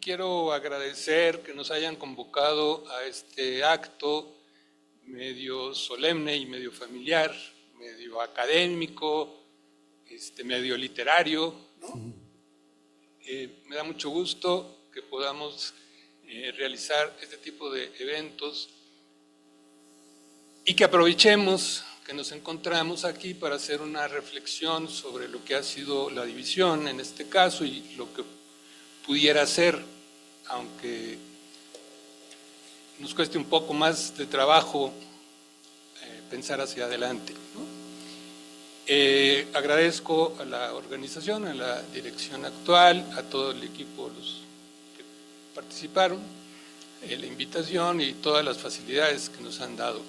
Quiero agradecer que nos hayan convocado a este acto medio solemne y medio familiar, medio académico, medio literario, ¿no? Me da mucho gusto que podamos realizar este tipo de eventos y que aprovechemos que nos encontramos aquí para hacer una reflexión sobre lo que ha sido la división en este caso y lo que pudiera ser, aunque nos cueste un poco más de trabajo pensar hacia adelante, ¿no? Agradezco a la organización, a la dirección actual, a todo el equipo, los que participaron, la invitación y todas las facilidades que nos han dado.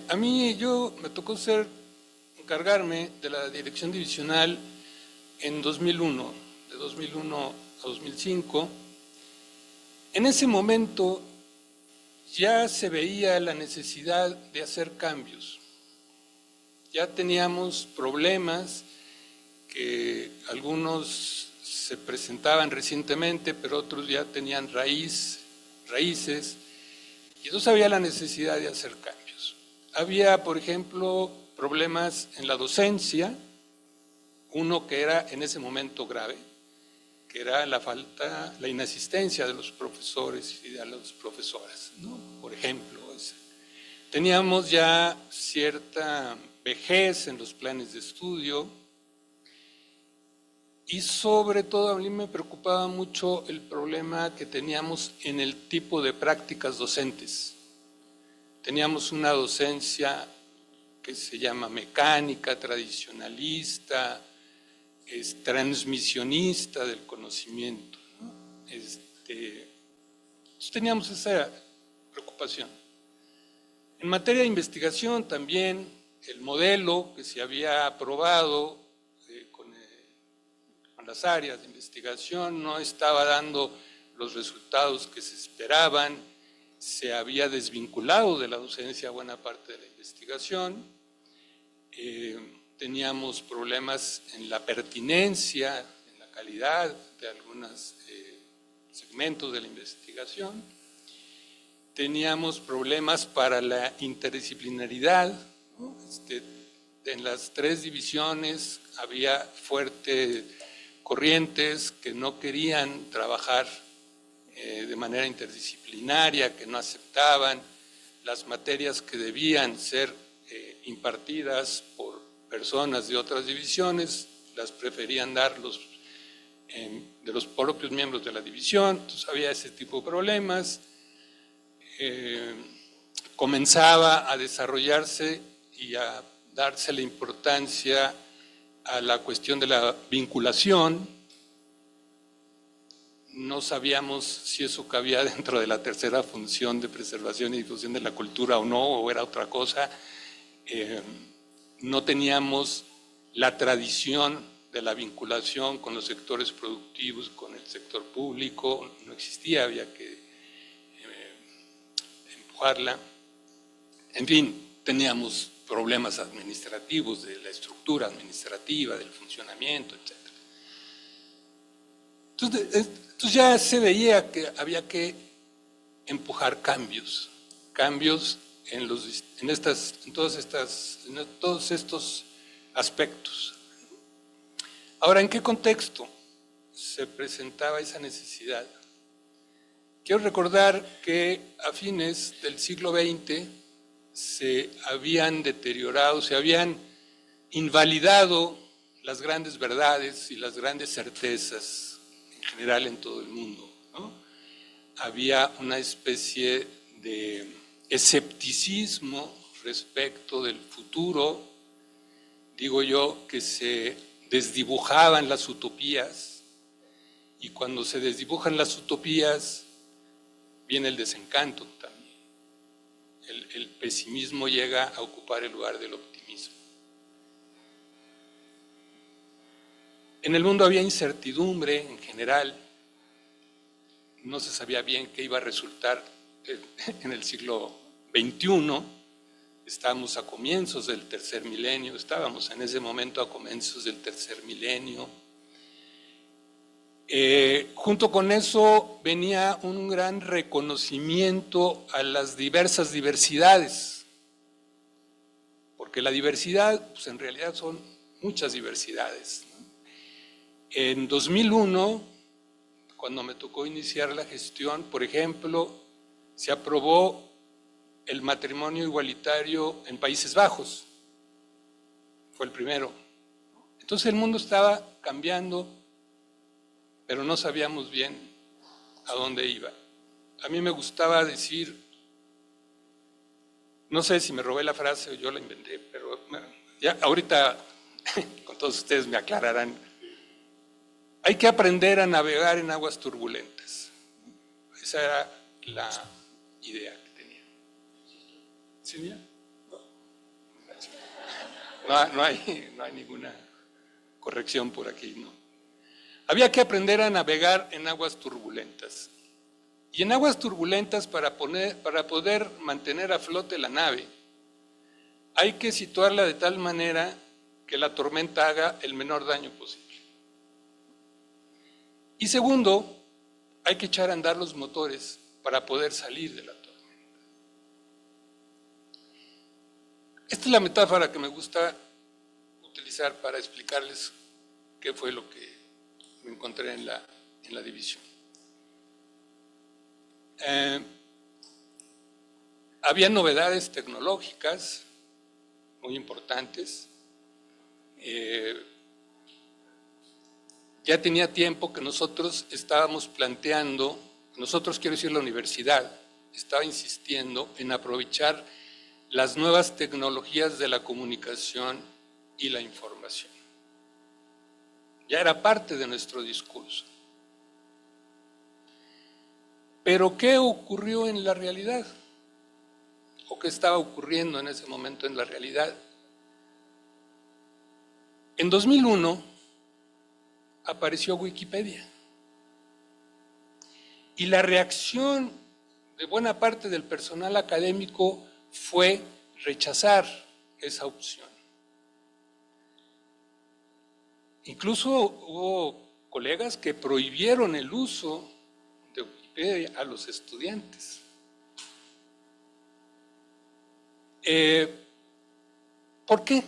A mí me tocó encargarme de la dirección divisional en 2001, de 2001 a 2005. En ese momento ya se veía la necesidad de hacer cambios. Ya teníamos problemas que algunos se presentaban recientemente, pero otros ya tenían raíces, y entonces había la necesidad de hacer cambios. Había, por ejemplo, problemas en la docencia, uno que era en ese momento grave, que era la inasistencia de los profesores y de las profesoras, ¿no? Por ejemplo, teníamos ya cierta vejez en los planes de estudio y sobre todo a mí me preocupaba mucho el problema que teníamos en el tipo de prácticas docentes. Teníamos una docencia que se llama mecánica, tradicionalista, es transmisionista del conocimiento, ¿no? Entonces teníamos esa preocupación. En materia de investigación también, el modelo que se había aprobado con las áreas de investigación no estaba dando los resultados que se esperaban, se había desvinculado de la docencia buena parte de la investigación, teníamos problemas en la pertinencia, en la calidad de algunos segmentos de la investigación, teníamos problemas para la interdisciplinaridad, ¿no? En las tres divisiones había fuertes corrientes que no querían trabajar de manera interdisciplinaria, que no aceptaban las materias que debían ser impartidas por personas de otras divisiones, las preferían dar de los propios miembros de la división. Entonces había ese tipo de problemas. Comenzaba a desarrollarse y a darse la importancia a la cuestión de la vinculación. No sabíamos si eso cabía dentro de la tercera función de preservación y difusión de la cultura o no, o era otra cosa. No teníamos la tradición de la vinculación con los sectores productivos, con el sector público, no existía, había que empujarla. En fin, teníamos problemas administrativos de la estructura administrativa, del funcionamiento, etc. Entonces ya se veía que había que empujar cambios en todos estos aspectos. Ahora, ¿en qué contexto se presentaba esa necesidad? Quiero recordar que a fines del siglo XX se habían deteriorado, se habían invalidado las grandes verdades y las grandes certezas en general en todo el mundo, ¿no? Había una especie de escepticismo respecto del futuro, digo yo, que se desdibujaban las utopías, y cuando se desdibujan las utopías viene el desencanto también. El pesimismo llega a ocupar el lugar del optimismo. En el mundo había incertidumbre en general, no se sabía bien qué iba a resultar en el siglo XXI, estábamos a comienzos del tercer milenio, estábamos en ese momento a comienzos del tercer milenio. Junto con eso venía un gran reconocimiento a las diversidades, porque la diversidad, pues en realidad son muchas diversidades, ¿no? En 2001, cuando me tocó iniciar la gestión, por ejemplo, se aprobó el matrimonio igualitario en Países Bajos. Fue el primero. Entonces el mundo estaba cambiando, pero no sabíamos bien a dónde iba. A mí me gustaba decir, no sé si me robé la frase o yo la inventé, pero ya ahorita con todos ustedes me aclararán. Hay que aprender a navegar en aguas turbulentas. Esa era la idea que tenía. ¿Silvia? No hay ninguna corrección por aquí, ¿no? Había que aprender a navegar en aguas turbulentas. Y en aguas turbulentas, para poder mantener a flote la nave, hay que situarla de tal manera que la tormenta haga el menor daño posible. Y segundo, hay que echar a andar los motores para poder salir de la tormenta. Esta es la metáfora que me gusta utilizar para explicarles qué fue lo que me encontré en la división. Había novedades tecnológicas muy importantes. Ya tenía tiempo que nosotros estábamos planteando, nosotros quiero decir la universidad, estaba insistiendo en aprovechar las nuevas tecnologías de la comunicación y la información. Ya era parte de nuestro discurso. Pero ¿qué ocurrió en la realidad? ¿O qué estaba ocurriendo en ese momento en la realidad? En 2001 apareció Wikipedia. Y la reacción de buena parte del personal académico fue rechazar esa opción. Incluso hubo colegas que prohibieron el uso de Wikipedia a los estudiantes. ¿Por qué?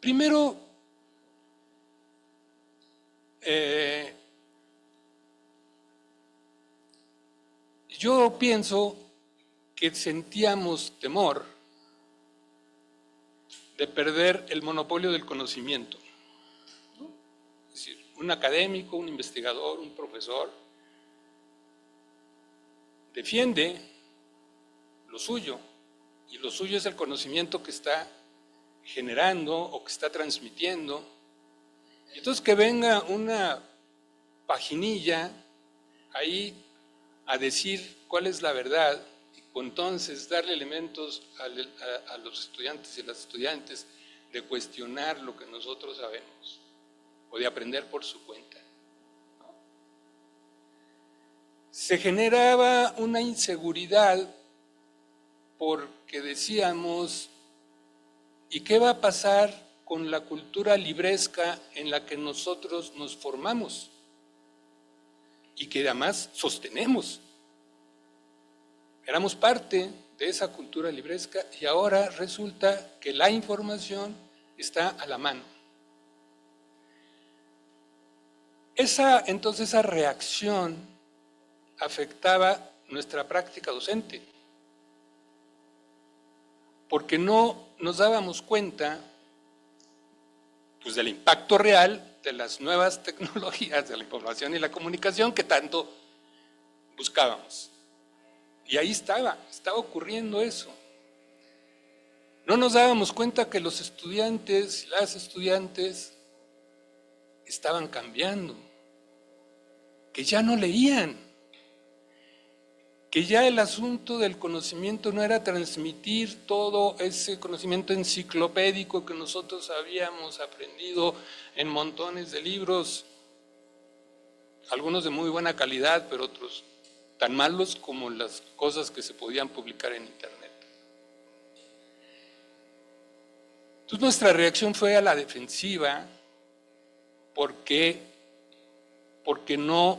Primero, yo pienso que sentíamos temor de perder el monopolio del conocimiento. Es decir, un académico, un investigador, un profesor defiende lo suyo, y lo suyo es el conocimiento que está generando o que está transmitiendo. Y entonces que venga una paginilla ahí a decir cuál es la verdad, y entonces darle elementos a los estudiantes y las estudiantes de cuestionar lo que nosotros sabemos o de aprender por su cuenta. Se generaba una inseguridad porque decíamos, ¿y qué va a pasar con la cultura libresca en la que nosotros nos formamos y que además sostenemos? Éramos parte de esa cultura libresca y ahora resulta que la información está a la mano. Entonces esa reacción afectaba nuestra práctica docente, porque no nos dábamos cuenta pues, del impacto real de las nuevas tecnologías de la información y la comunicación que tanto buscábamos. Y ahí estaba ocurriendo eso. No nos dábamos cuenta que los estudiantes, las estudiantes, estaban cambiando, que ya no leían, que ya el asunto del conocimiento no era transmitir todo ese conocimiento enciclopédico que nosotros habíamos aprendido en montones de libros, algunos de muy buena calidad, pero otros tan malos como las cosas que se podían publicar en internet. Entonces nuestra reacción fue a la defensiva porque porque no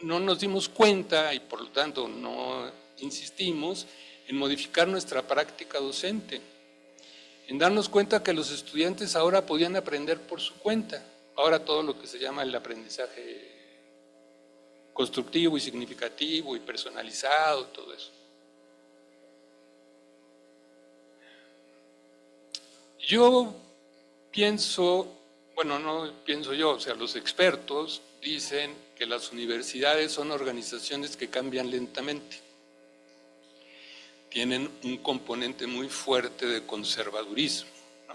nos dimos cuenta y por lo tanto no insistimos en modificar nuestra práctica docente, en darnos cuenta que los estudiantes ahora podían aprender por su cuenta, ahora todo lo que se llama el aprendizaje constructivo y significativo y personalizado, todo eso. Yo pienso, bueno, no pienso yo, o sea, los expertos dicen que las universidades son organizaciones que cambian lentamente. Tienen un componente muy fuerte de conservadurismo, ¿no?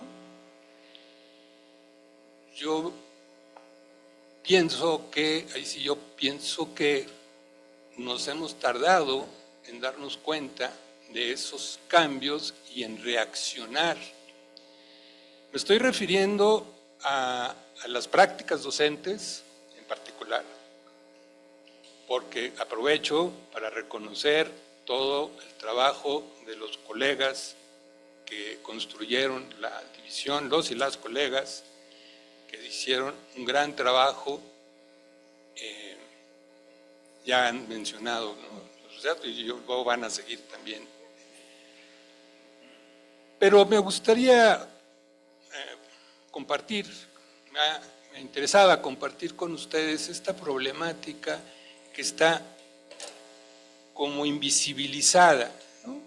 Yo pienso que nos hemos tardado en darnos cuenta de esos cambios y en reaccionar. Me estoy refiriendo a las prácticas docentes en particular, porque aprovecho para reconocer todo el trabajo de los colegas que construyeron la división, los y las colegas que hicieron un gran trabajo, ya han mencionado, ¿no?, los datos y luego van a seguir también. Pero me gustaría compartir, me interesaba compartir con ustedes esta problemática que está como invisibilizada, ¿no?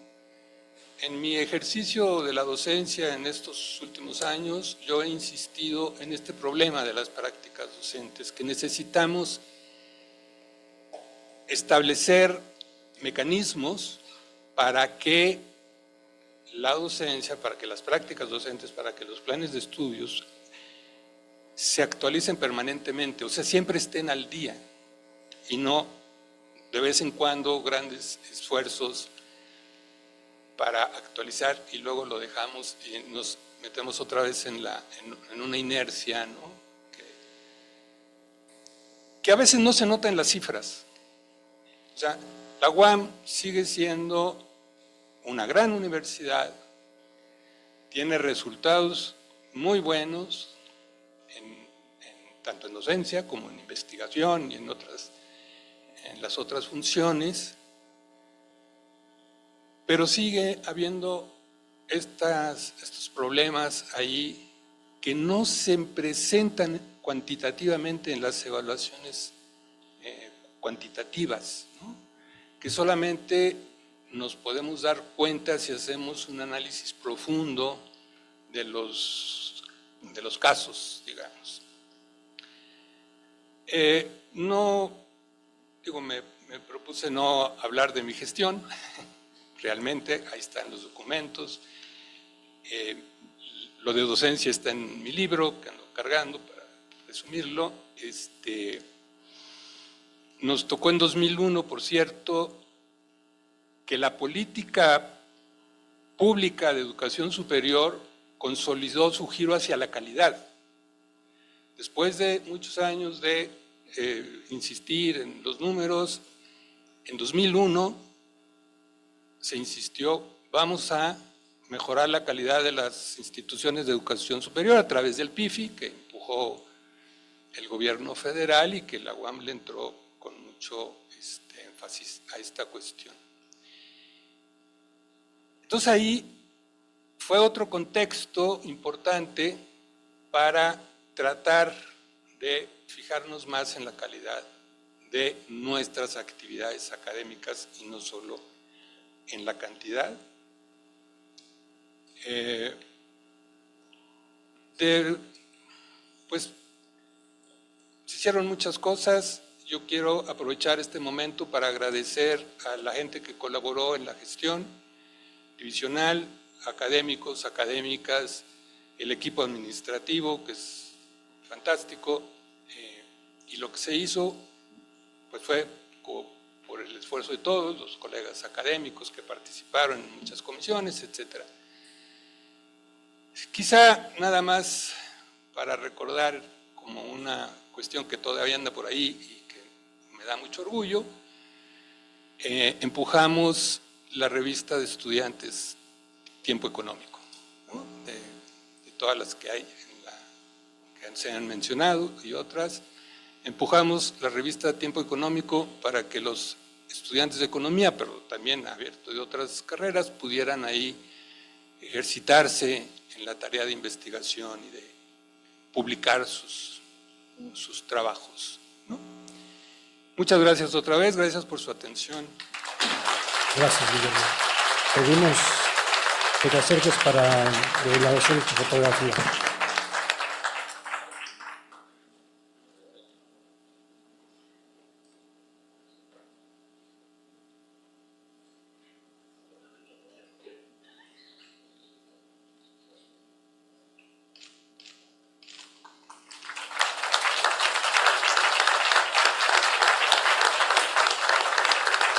En mi ejercicio de la docencia en estos últimos años, yo he insistido en este problema de las prácticas docentes, que necesitamos establecer mecanismos para que la docencia, para que las prácticas docentes, para que los planes de estudios se actualicen permanentemente, o sea, siempre estén al día y no de vez en cuando grandes esfuerzos para actualizar y luego lo dejamos y nos metemos otra vez en una inercia, ¿no?, que a veces no se nota en las cifras. O sea, la UAM sigue siendo una gran universidad, tiene resultados muy buenos, tanto en docencia como en investigación y en las otras funciones, pero sigue habiendo estos problemas ahí que no se presentan cuantitativamente en las evaluaciones cuantitativas, ¿no?, que solamente nos podemos dar cuenta si hacemos un análisis profundo de los casos, digamos. Me propuse no hablar de mi gestión, realmente, ahí están los documentos. Lo de docencia está en mi libro, que ando cargando para resumirlo. Nos tocó en 2001, por cierto, que la política pública de educación superior consolidó su giro hacia la calidad. Después de muchos años de insistir en los números, en 2001 se insistió, vamos a mejorar la calidad de las instituciones de educación superior a través del PIFI, que empujó el gobierno federal y que la UAM le entró con mucho énfasis a esta cuestión. Entonces ahí fue otro contexto importante para tratar de fijarnos más en la calidad de nuestras actividades académicas y no solo en la cantidad. Pues se hicieron muchas cosas. Yo quiero aprovechar este momento para agradecer a la gente que colaboró en la gestión divisional, académicos, académicas, el equipo administrativo, que es fantástico, y lo que se hizo pues fue por el esfuerzo de todos, los colegas académicos que participaron en muchas comisiones, etc. Quizá nada más para recordar como una cuestión que todavía anda por ahí y que me da mucho orgullo, empujamos la revista de estudiantes Tiempo Económico, ¿no?, de todas las que hay, que se han mencionado y otras. empujamos la revista Tiempo Económico para que los estudiantes de economía, pero también abierto de otras carreras, pudieran ahí ejercitarse en la tarea de investigación y de publicar sus trabajos, ¿no? Muchas gracias otra vez, gracias por su atención. Gracias, Guillermo. Pedimos que te acerques para la elaboración de tu fotografía.